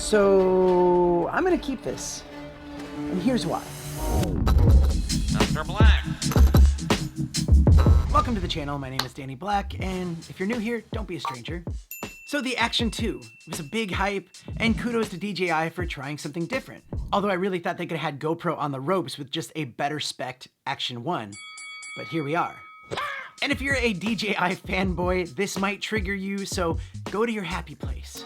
So I'm gonna keep this, and here's why. Mr. Black. Welcome to the channel, my name is Danny Black, and if you're new here, don't be a stranger. So the Action 2, it was a big hype, and kudos to DJI for trying something different. Although I really thought they could have had GoPro on the ropes with just a better spec'd Action 1, but here we are. And if you're a DJI fanboy, this might trigger you, so go to your happy place.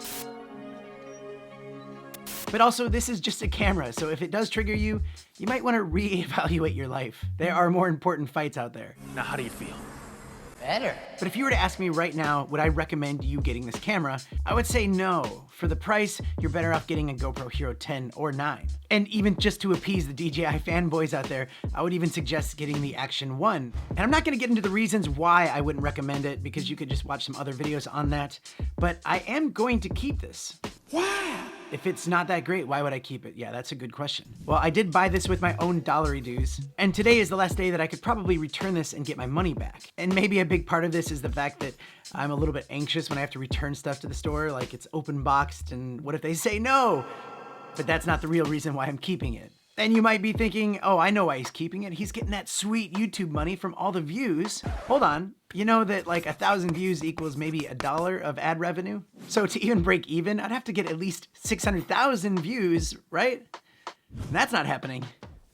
But also, this is just a camera, so if it does trigger you, you might want to reevaluate your life. There are more important fights out there. Now, how do you feel? Better. But if you were to ask me right now, would I recommend you getting this camera? I would say no. For the price, you're better off getting a GoPro Hero 10 or 9. And even just to appease the DJI fanboys out there, I would even suggest getting the Action 1. And I'm not gonna get into the reasons why I wouldn't recommend it, because you could just watch some other videos on that, but I am going to keep this. Yeah. If it's not that great, why would I keep it? Yeah, that's a good question. Well, I did buy this with my own dollary dues, and today is the last day that I could probably return this and get my money back. And maybe a big part of this is the fact that I'm a little bit anxious when I have to return stuff to the store, like it's open boxed, and what if they say no? But that's not the real reason why I'm keeping it. And you might be thinking, oh, I know why he's keeping it. He's getting that sweet YouTube money from all the views. Hold on, you know that like 1,000 views equals maybe $1 of ad revenue? So to even break even, I'd have to get at least 600,000 views, right? And that's not happening.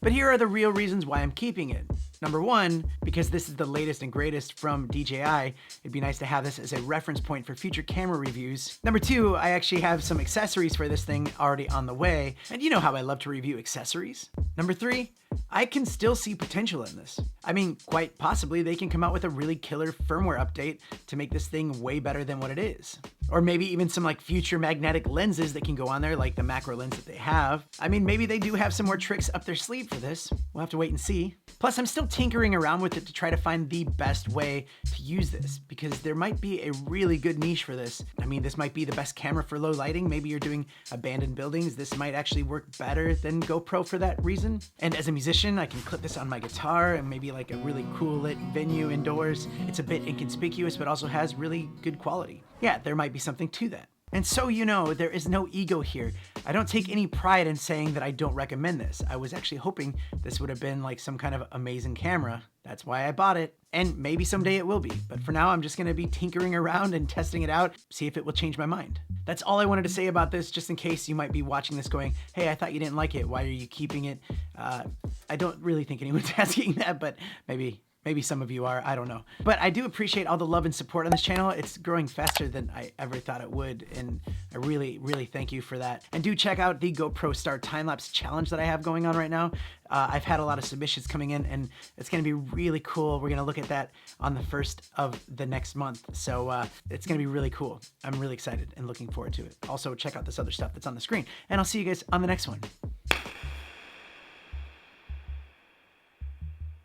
But here are the real reasons why I'm keeping it. Number one, because this is the latest and greatest from DJI, it'd be nice to have this as a reference point for future camera reviews. Number two, I actually have some accessories for this thing already on the way, and you know how I love to review accessories. Number three, I can still see potential in this. I mean, quite possibly they can come out with a really killer firmware update to make this thing way better than what it is. Or maybe even some like future magnetic lenses that can go on there, like the macro lens that they have. I mean, maybe they do have some more tricks up their sleeve for this. We'll have to wait and see. Plus, I'm still tinkering around with it to try to find the best way to use this, because there might be a really good niche for this. I mean, this might be the best camera for low lighting. Maybe you're doing abandoned buildings. This might actually work better than GoPro for that reason. And as a musician, I can clip this on my guitar and maybe like a really cool lit venue indoors. It's a bit inconspicuous, but also has really good quality. Yeah, there might be something to that. And so you know, there is no ego here. I don't take any pride in saying that I don't recommend this. I was actually hoping this would have been like some kind of amazing camera. That's why I bought it. And maybe someday it will be. But for now, I'm just gonna be tinkering around and testing it out, see if it will change my mind. That's all I wanted to say about this, just in case you might be watching this going, hey, I thought you didn't like it. Why are you keeping it? I don't really think anyone's asking that, but maybe some of you are, I don't know. But I do appreciate all the love and support on this channel. It's growing faster than I ever thought it would, and I really, really thank you for that. And do check out the GoPro Star time-lapse challenge that I have going on right now. I've had a lot of submissions coming in, and it's gonna be really cool. We're gonna look at that on the 1st of the next month. So it's gonna be really cool. I'm really excited and looking forward to it. Also, check out this other stuff that's on the screen, and I'll see you guys on the next one.